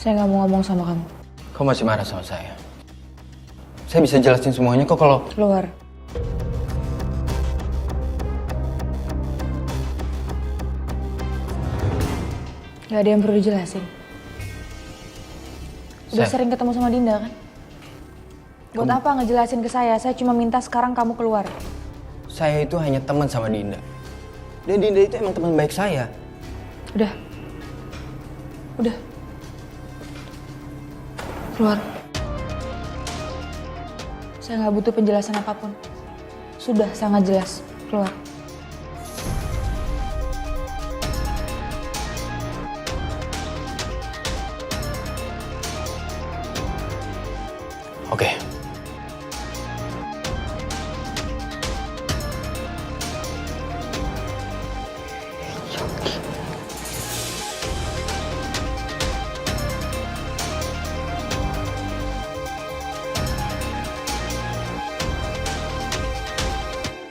Saya nggak mau ngomong sama kamu. Kau masih marah sama saya? Saya bisa jelasin semuanya kok kalau... Keluar. Gak ada yang perlu dijelasin. Udah sering ketemu sama Dinda kan? Buat apa ngejelasin ke saya? Saya cuma minta sekarang kamu keluar. Saya itu hanya teman sama Dinda. Dan Dinda itu emang teman baik saya. Udah. Udah. Keluar. Saya nggak butuh penjelasan apapun. Sudah sangat jelas. Keluar. Oke.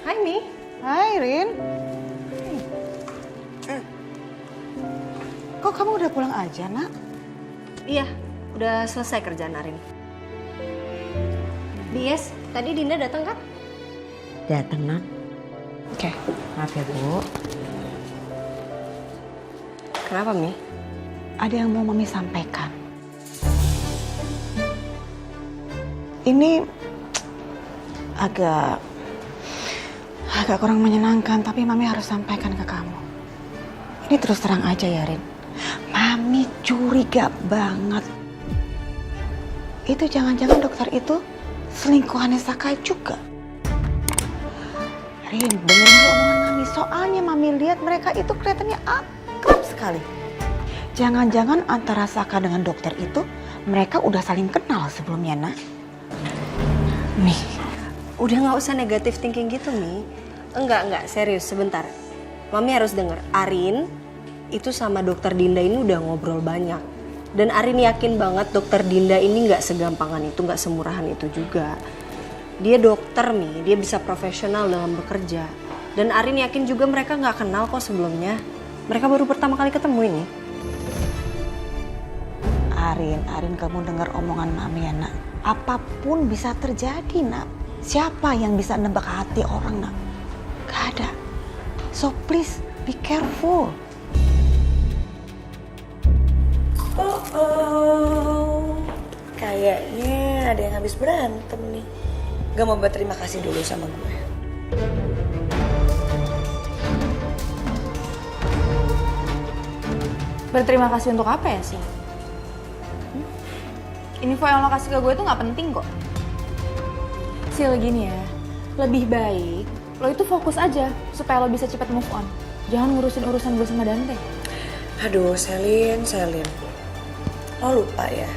Hai Mi. Hai Rin. Kok kamu udah pulang aja nak? Iya, udah selesai kerjaan Arin. Bies, tadi Dinda datang kan? Dateng, Nan. Oke. Maaf ya, Bu. Kenapa Mi? Ada yang mau Mami sampaikan. Ini agak kurang menyenangkan, tapi Mami harus sampaikan ke kamu. Ini terus terang aja ya, Rin. Mami curiga banget. Itu jangan-jangan dokter itu selingkuhannya Sakai juga. Rin, dengerin dulu omongan Mami. Soalnya Mami lihat mereka itu kelihatannya akrab sekali. Jangan-jangan antara Saka dengan dokter itu mereka udah saling kenal sebelumnya, nak. Mi, udah nggak usah negatif thinking gitu Mi. Enggak, serius, sebentar. Mami harus denger, Arin itu sama dokter Dinda ini udah ngobrol banyak. Dan Arin yakin banget dokter Dinda ini nggak segampangan itu, nggak semurahan itu juga. Dia dokter Mi, dia bisa profesional dalam bekerja. Dan Arin yakin juga mereka nggak kenal kok sebelumnya. Mereka baru pertama kali ketemu ini. Arin, kamu dengar omongan Mami ya, nak. Apapun bisa terjadi, nak. Siapa yang bisa nebak hati orang, nak? Gak ada. So please, be careful. Oh, kayaknya ada yang habis berantem nih. Gak mau berterima kasih dulu sama gue. Berterima kasih untuk apa ya sih? Info yang lo kasih ke gue itu nggak penting kok. Sil, gini ya, lebih baik lo itu fokus aja supaya lo bisa cepat move on. Jangan ngurusin urusan gue sama Dante. Aduh, Selin. Lo lupa ya?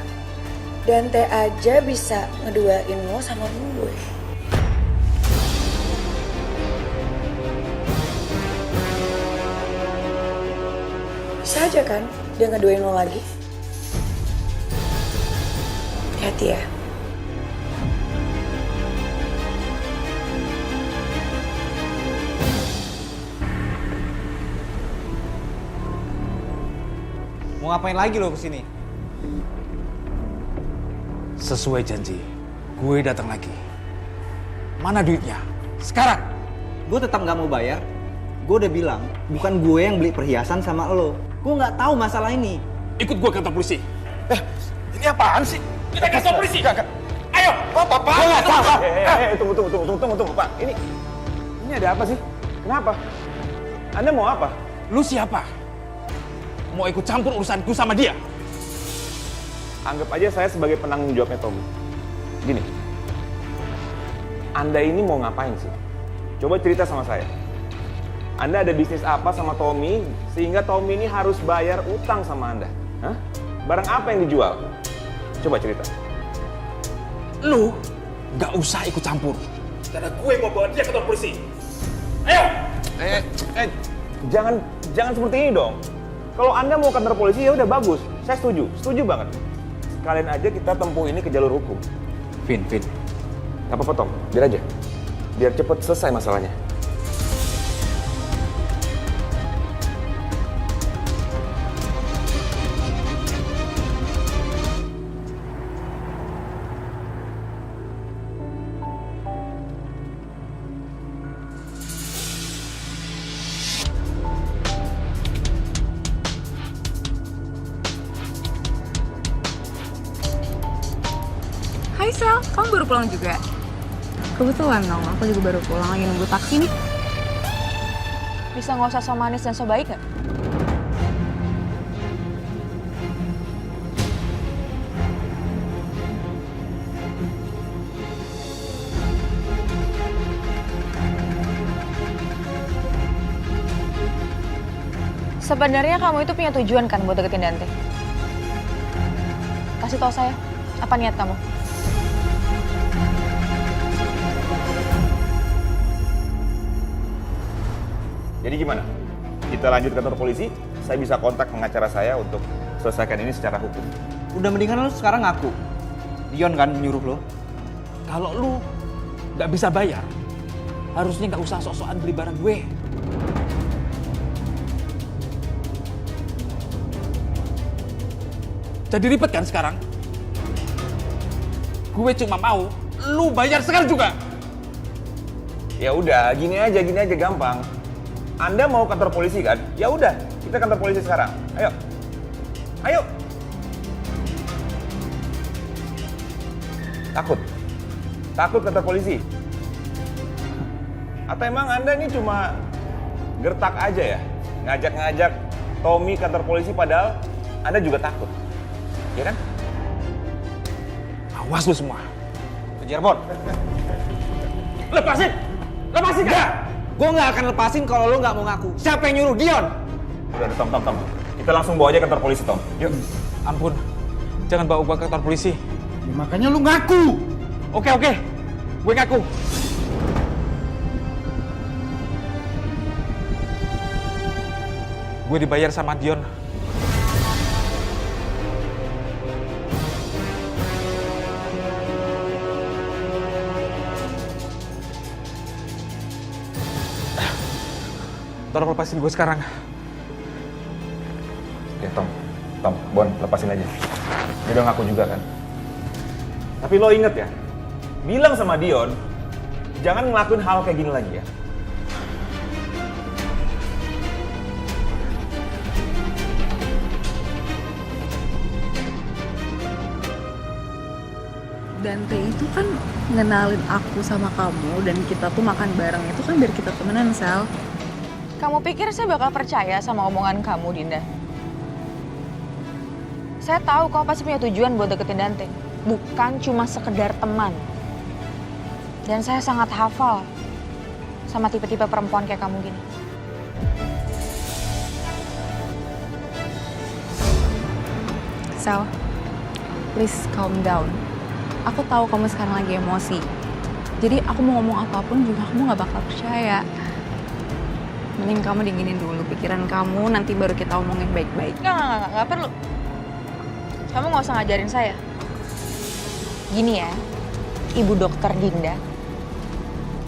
Dante aja bisa ngeduain lo sama gue. Bisa aja kan dia ngeduain lo lagi? Hati-hati ya. Mau ngapain lagi lo kesini? Sesuai janji, gue datang lagi. Mana duitnya? Sekarang! Gue tetap nggak mau bayar. Gue udah bilang, bukan gue yang beli perhiasan sama lo. Gue nggak tahu masalah ini. Ikut gue ke kantor polisi. Ini apaan sih? Kita ke kantor polisi! Ayo! Pak! Tunggu, Pak. Ini ada apa sih? Kenapa? Anda mau apa? Lu siapa? Mau ikut campur urusanku sama dia? Anggap aja saya sebagai penanggung jawabnya Tommy. Gini, Anda ini mau ngapain sih? Coba cerita sama saya. Anda ada bisnis apa sama Tommy sehingga Tommy ini harus bayar utang sama Anda? Hah? Barang apa yang dijual? Coba cerita. Lu gak usah ikut campur. Karena gue mau bawa dia ke kantor polisi. Ayo! Jangan seperti ini dong. Kalau Anda mau ke kantor polisi ya udah bagus. Saya setuju banget. Sekalian aja kita tempuh ini ke jalur hukum. Vin. Gak apa-apa Tom, biar aja. Biar cepet selesai masalahnya. Hai Sel, kamu baru pulang juga? Kebetulan dong, aku juga baru pulang lagi nunggu taksi nih. Bisa nggak usah so manis dan so baik gak? Sebenarnya kamu itu punya tujuan kan buat deketin Dante? Kasih tau saya, apa niat kamu? Jadi gimana? Kita lanjut ke kantor polisi, saya bisa kontak pengacara saya untuk selesaikan ini secara hukum. Udah mendingan lo sekarang ngaku. Dion kan nyuruh lo. Kalau lu nggak bisa bayar, harusnya nggak usah sok-sokan beli barang gue. Jadi ribet kan sekarang? Gue cuma mau lu bayar sekarang juga. Ya udah, gini aja gampang. Anda mau kantor polisi kan? Ya udah, kita kantor polisi sekarang. Ayo. Ayo. Takut kantor polisi. Atau emang Anda ini cuma gertak aja ya? Ngajak-ngajak Tommy kantor polisi padahal Anda juga takut. Ya kan? Awas lu semua. Kejar Bon. Lepasin Enggak! Gue nggak akan lepasin kalau lo nggak mau ngaku. Siapa yang nyuruh? Dion! Udah, Tom. Kita langsung bawa aja kantor polisi, Tom. Yuk. Ampun, jangan bawa gua ke kantor polisi. Makanya lu ngaku. Oke, gue ngaku. Gue dibayar sama Dion. Tolong lepasin gue sekarang. Oke, Tom, Bon, lepasin aja. Dia udah ngaku juga kan. Tapi lo inget ya, bilang sama Dion, jangan ngelakuin hal kayak gini lagi ya. Dante itu kan ngenalin aku sama kamu dan kita tuh makan bareng itu kan biar kita temenan, Sel. Kamu pikir saya bakal percaya sama omongan kamu, Dinda? Saya tahu kamu pasti punya tujuan buat deketin Dante. Bukan cuma sekedar teman. Dan saya sangat hafal sama tipe-tipe perempuan kayak kamu gini. Sel, please calm down. Aku tahu kamu sekarang lagi emosi. Jadi aku mau ngomong apapun juga kamu gak bakal percaya. Mending kamu dinginin dulu pikiran kamu, nanti baru kita omongin baik-baik. Nggak perlu. Kamu nggak usah ngajarin saya. Gini ya, Ibu Dokter Dinda.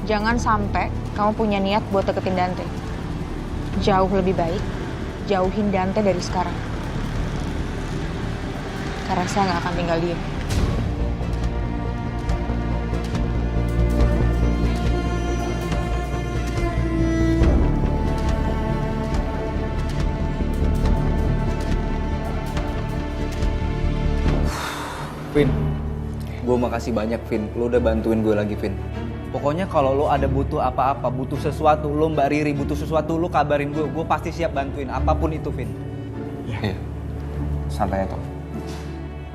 Jangan sampai kamu punya niat buat deketin Dante. Jauh lebih baik, jauhin Dante dari sekarang. Karena saya nggak akan tinggal diam. Vin, gue makasih banyak Vin, lo udah bantuin gue lagi Vin. Pokoknya kalau lo ada butuh apa-apa, butuh sesuatu, lo Mbak Riri butuh sesuatu, lo kabarin gue pasti siap bantuin apapun itu Vin. Iya. Santai ya, Tom.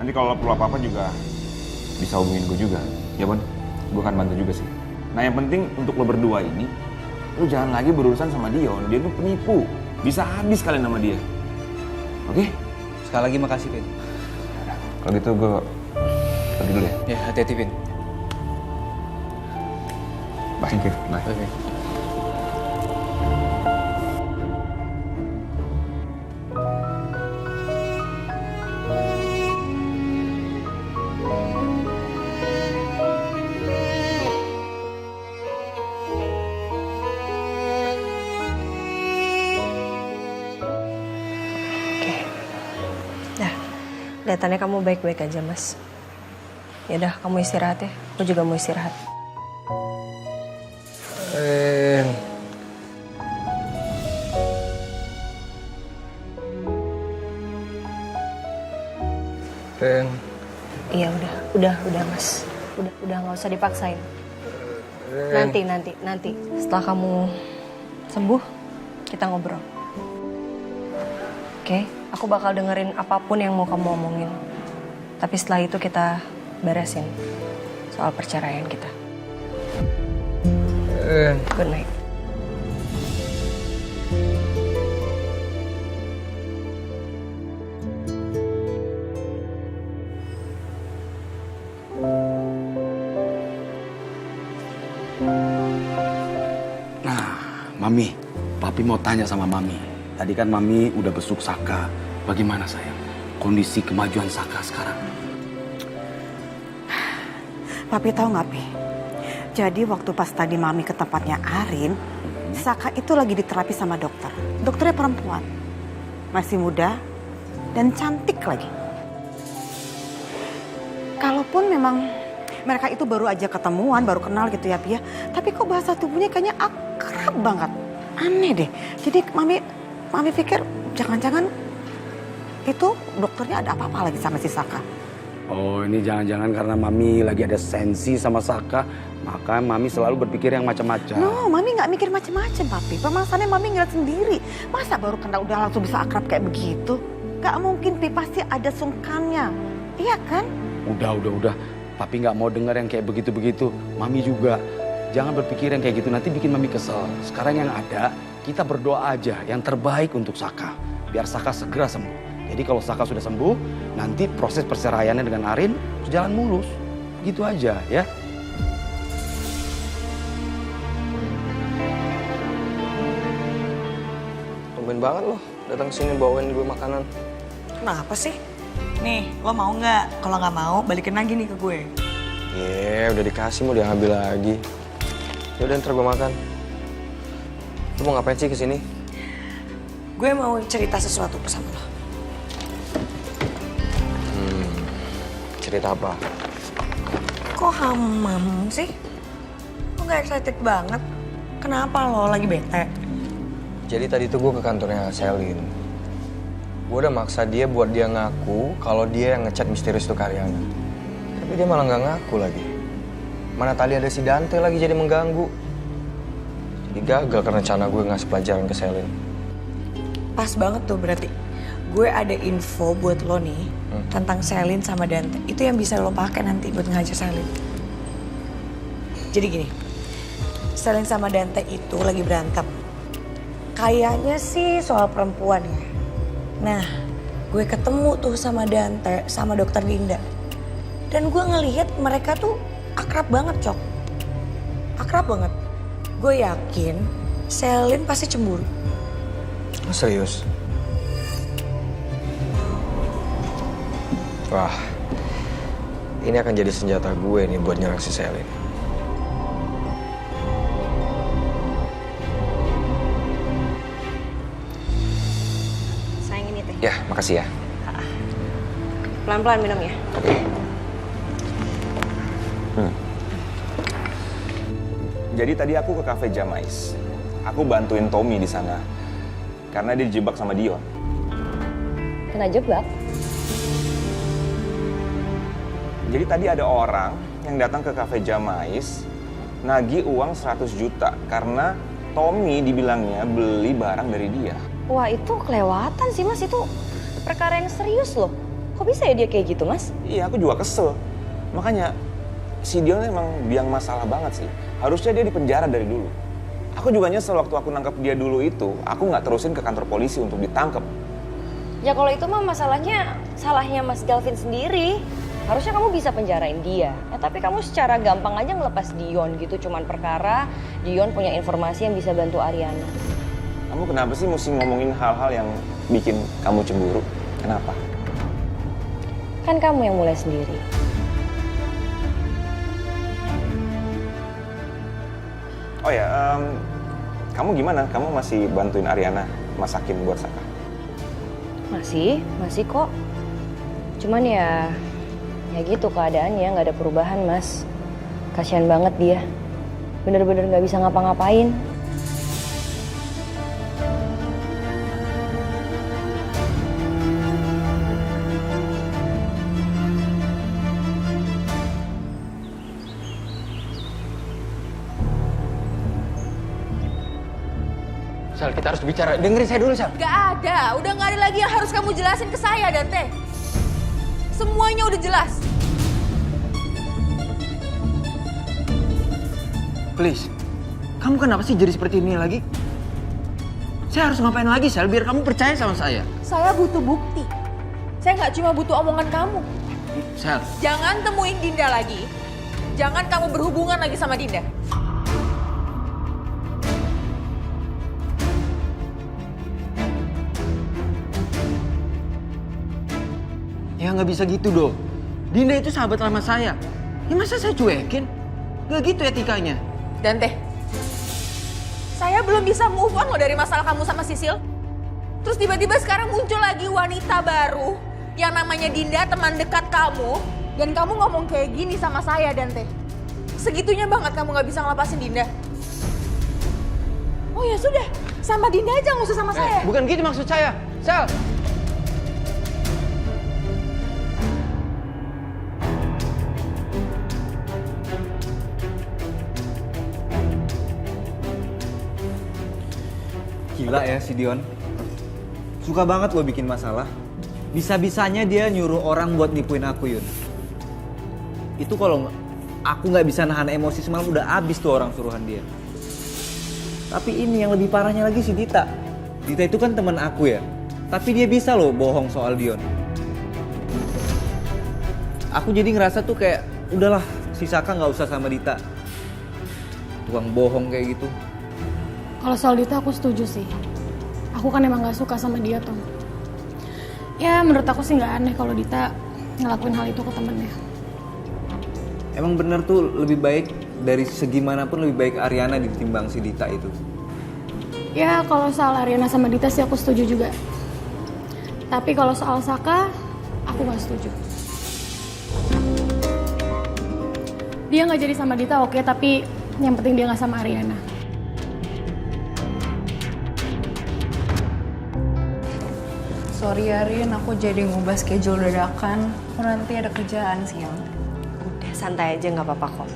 Nanti kalau perlu apa-apa juga bisa hubungin gue juga. Ya, Bon. Gue akan bantu juga sih. Nah, yang penting untuk lo berdua ini, lo jangan lagi berurusan sama Dion. Dia tuh penipu. Bisa habis kalian sama dia. Oke? Sekali lagi makasih Vin. Kalau gitu gue pergi dulu ya. Ya, hati-hati Vin. Bye. Thank you. Bye. Oke. Kelihatannya kamu baik-baik aja, Mas. Yaudah, kamu istirahat ya. Aku juga mau istirahat. Ren. Iya, udah, Mas. udah nggak usah dipaksain. Nanti setelah kamu sembuh kita ngobrol. Oke, aku bakal dengerin apapun yang mau kamu omongin. Tapi setelah itu kita beresin soal perceraian kita. Good night. Mami, Papi mau tanya sama Mami. Tadi kan Mami udah besuk Saka. Bagaimana sayang? Kondisi kemajuan Saka sekarang? Papi tahu nggak, Pi? Jadi waktu pas tadi Mami ke tempatnya Arin, Saka itu lagi diterapi sama dokter. Dokternya perempuan. Masih muda dan cantik lagi. Kalaupun memang mereka itu baru aja ketemuan, baru kenal gitu ya, Pi ya. Tapi kok bahasa tubuhnya kayaknya akrab banget. Aneh deh. Jadi Mami pikir jangan-jangan itu dokternya ada apa-apa lagi sama si Saka. Oh, ini jangan-jangan karena Mami lagi ada sensi sama Saka, maka Mami selalu berpikir yang macam-macam. No, Mami nggak mikir macam-macam, Papi. Permasalahannya Mami ngeliat sendiri. Masa baru kenal udah langsung bisa akrab kayak begitu? Gak mungkin, Pi. Pasti ada sungkannya. Iya kan? Udah. Papi nggak mau dengar yang kayak begitu-begitu. Mami juga. Jangan berpikir yang kayak gitu, nanti bikin Mami kesel. Sekarang yang ada, kita berdoa aja yang terbaik untuk Saka. Biar Saka segera sembuh. Jadi kalau Saka sudah sembuh, nanti proses perceraiannya dengan Arin berjalan mulus. Gitu aja ya. Tumben banget loh datang sini bawain gue makanan. Kenapa sih? Nih, lo mau nggak? Kalau nggak mau, balikin lagi nih ke gue. Udah dikasih mau diambil lagi. Yaudah ntar gue makan. Lu mau ngapain sih kesini? Gue mau cerita sesuatu sama lo. Cerita apa? Kok hamam sih? Lo nggak excited banget? Kenapa lo lagi bete? Jadi tadi tuh gue ke kantornya Selin. Gue udah maksa dia buat dia ngaku kalau dia yang ngechat misterius tuh Karyana. Tapi dia malah nggak ngaku lagi. Mana tadi ada si Dante lagi jadi mengganggu. Jadi gagal karena rencana gue ngasih pelajaran ke Selin. Pas banget tuh berarti. Gue ada info buat lo nih tentang Selin sama Dante. Itu yang bisa lo pakai nanti buat ngajar Selin. Jadi gini, Selin sama Dante itu lagi berantem. Kayaknya sih soal perempuan ya. Nah, gue ketemu tuh sama Dante sama dokter Dinda. Dan gue ngelihat mereka tuh akrab banget, Cok. Akrab banget. Gue yakin Selin pasti cemburu. Oh, serius? Wah, ini akan jadi senjata gue nih buat nyerang si Selin. Sayang ini teh. Ya, makasih ya. Pelan-pelan minum ya. Oke. Jadi tadi aku ke cafe Jamais. Aku bantuin Tommy di sana. Karena dia dijebak sama Dion. Kena jebak? Jadi tadi ada orang yang datang ke cafe Jamais nagih uang 100 juta karena Tommy dibilangnya beli barang dari dia. Wah, itu kelewatan sih, Mas. Itu perkara yang serius loh. Kok bisa ya dia kayak gitu, Mas? Iya, aku juga kesel. Makanya si Dion emang biang masalah banget sih. Harusnya dia dipenjara dari dulu. Aku juga nyesel waktu aku nangkap dia dulu itu, aku nggak terusin ke kantor polisi untuk ditangkap. Ya kalau itu mah masalahnya salahnya Mas Galvin sendiri. Harusnya kamu bisa penjarain dia. Tapi kamu secara gampang aja ngelepas Dion gitu. Cuman perkara Dion punya informasi yang bisa bantu Ariana. Kamu kenapa sih mesti ngomongin hal-hal yang bikin kamu cemburu? Kenapa? Kan kamu yang mulai sendiri. Oh ya, kamu gimana? Kamu masih bantuin Ariana masakin buat Saka? Masih kok. Cuman ya gitu keadaannya, nggak ada perubahan, Mas. Kasian banget dia. Bener-bener nggak bisa ngapa-ngapain. Sal, kita harus bicara. Dengerin saya dulu, Sal. Gak ada, udah gak ada lagi yang harus kamu jelasin ke saya, Dante. Semuanya udah jelas. Please, kamu kenapa sih jadi seperti ini lagi? Saya harus ngapain lagi, Sal, biar kamu percaya sama saya? Saya butuh bukti. Saya nggak cuma butuh omongan kamu. Sal. Jangan temuin Dinda lagi. Jangan kamu berhubungan lagi sama Dinda. Ya nggak bisa gitu dong. Dinda itu sahabat lama saya. Ya masa saya cuekin? Nggak gitu etikanya. Dante, saya belum bisa move on loh dari masalah kamu sama Sisil. Terus tiba-tiba sekarang muncul lagi wanita baru yang namanya Dinda, teman dekat kamu. Dan kamu ngomong kayak gini sama saya, Dante. Segitunya banget kamu gak bisa ngelepasin Dinda. Oh ya sudah, sama Dinda aja, gak usah sama saya. Bukan gitu maksud saya, Sal. Gila ya si Dion. Suka banget lo bikin masalah. Bisa-bisanya dia nyuruh orang buat nipuin aku, Yun. Itu kalau aku nggak bisa nahan emosi semalam udah abis tuh orang suruhan dia. Tapi ini yang lebih parahnya lagi si Dita. Dita itu kan teman aku ya. Tapi dia bisa loh bohong soal Dion. Aku jadi ngerasa tuh kayak udahlah si Saka nggak usah sama Dita. Tukang bohong kayak gitu. Kalau soal Dita aku setuju sih. Aku kan emang gak suka sama dia, Tom. Ya menurut aku sih gak aneh kalau Dita ngelakuin hal itu ke temennya. Emang bener tuh lebih baik dari segi manapun lebih baik Ariana ditimbang si Dita itu. Ya kalau soal Ariana sama Dita sih aku setuju juga. Tapi kalau soal Saka, aku gak setuju. Dia gak jadi sama Dita oke, tapi yang penting dia gak sama Ariana. Sorry ya Rin, aku jadi ngubah schedule dadakan. Aku nanti ada kerjaan siang. Udah santai aja, nggak apa-apa kok.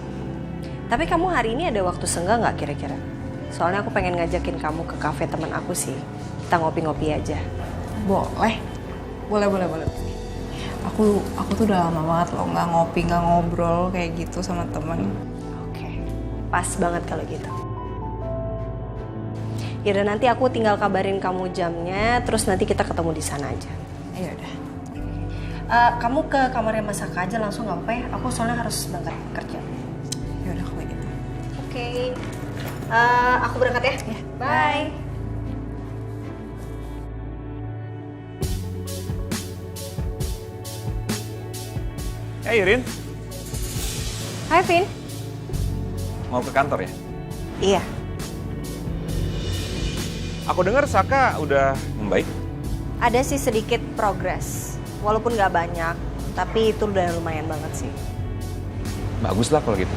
Tapi kamu hari ini ada waktu senggang nggak kira-kira? Soalnya aku pengen ngajakin kamu ke kafe teman aku sih. Kita ngopi-ngopi aja. Boleh. Boleh. Aku tuh udah lama banget loh nggak ngopi, nggak ngobrol kayak gitu sama temen. Oke, pas banget kalau gitu. Yaudah nanti aku tinggal kabarin kamu jamnya, terus nanti kita ketemu di sana aja. Iya udah. Kamu ke kamarnya Mas Saka aja langsung nggak apa-apa ya? Aku soalnya harus berangkat kerja. Ya udah kalau gitu. Oke. Aku berangkat ya. Ya. Bye. Hey Irin, Hai Vin. mau ke kantor ya? Iya. Aku dengar Saka udah membaik. Ada sih sedikit progres, walaupun nggak banyak, tapi itu udah lumayan banget sih. Bagus lah kalau gitu.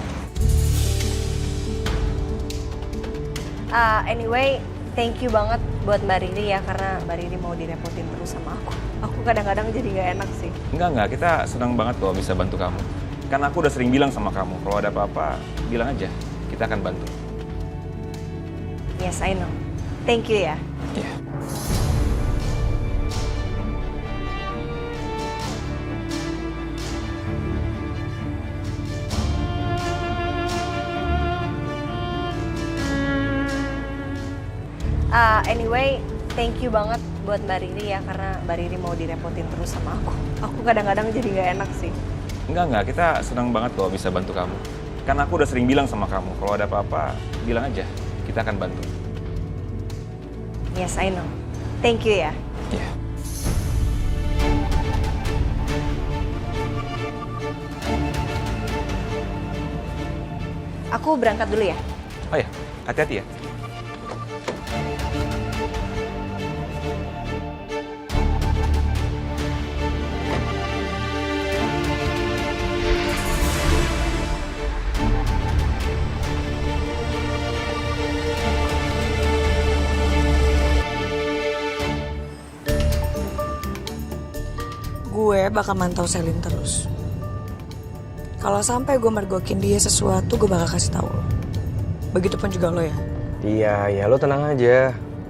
Anyway, thank you banget buat Mbak Riri ya, karena Mbak Riri mau direpotin terus sama aku. Aku kadang-kadang jadi nggak enak sih. Enggak, kita senang banget kalau bisa bantu kamu. Kan aku udah sering bilang sama kamu, kalau ada apa-apa, bilang aja. Kita akan bantu. Yes, I know. Thank you ya. Iya. Anyway, thank you banget buat Mbak Riri ya, karena Mbak Riri mau direpotin terus sama aku. Aku kadang-kadang jadi nggak enak sih. Enggak, kita senang banget kalau bisa bantu kamu. Kan aku udah sering bilang sama kamu, kalau ada apa-apa, bilang aja. Kita akan bantu. Yes, I know. Thank you ya. Iya. Aku berangkat dulu ya. Oh ya, hati-hati ya. Gue bakal mantau Selin terus. Kalau sampai gue mergokin dia sesuatu, gue bakal kasih tahu lo. Begitupun juga lo ya. Iya, lo tenang aja.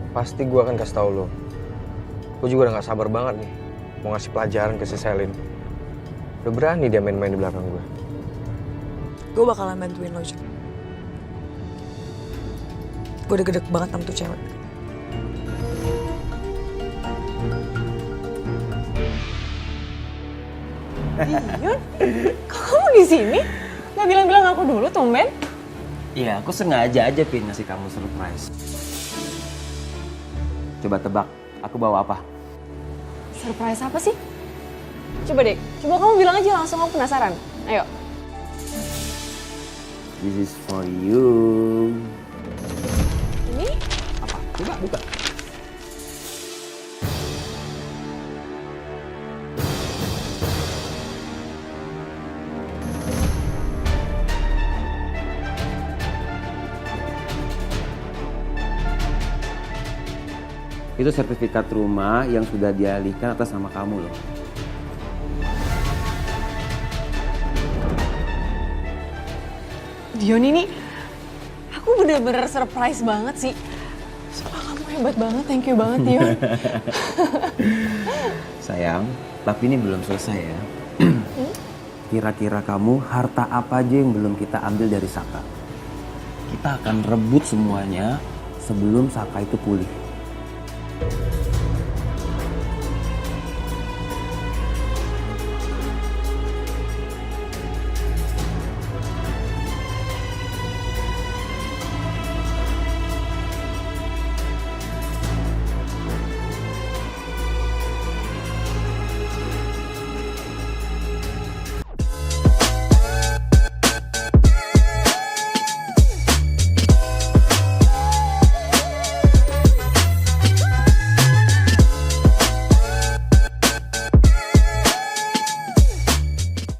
pasti gue akan kasih tau lo. Gue juga udah gak sabar banget nih mau ngasih pelajaran ke si Selin. Udah berani dia main-main di belakang gue. Gue bakalan bantuin lo, Jun. Gue udah gedek banget sama tuh cewek. Dion, kok kamu di sini? Gak bilang-bilang aku dulu, tumben? Iya, aku sengaja aja Pin ngasih kamu surprise. Coba tebak, aku bawa apa? Surprise apa sih? Coba deh, coba kamu bilang aja langsung, aku penasaran. Ayo. This is for you. Ini? Apa? Coba buka. Itu sertifikat rumah yang sudah dialihkan atas nama kamu loh. Dion, ini aku bener-bener surprise banget sih. Sumpah kamu hebat banget, thank you banget Dion. Sayang, tapi ini belum selesai ya. Kira-kira kamu harta apa aja yang belum kita ambil dari Saka? Kita akan rebut semuanya sebelum Saka itu pulih.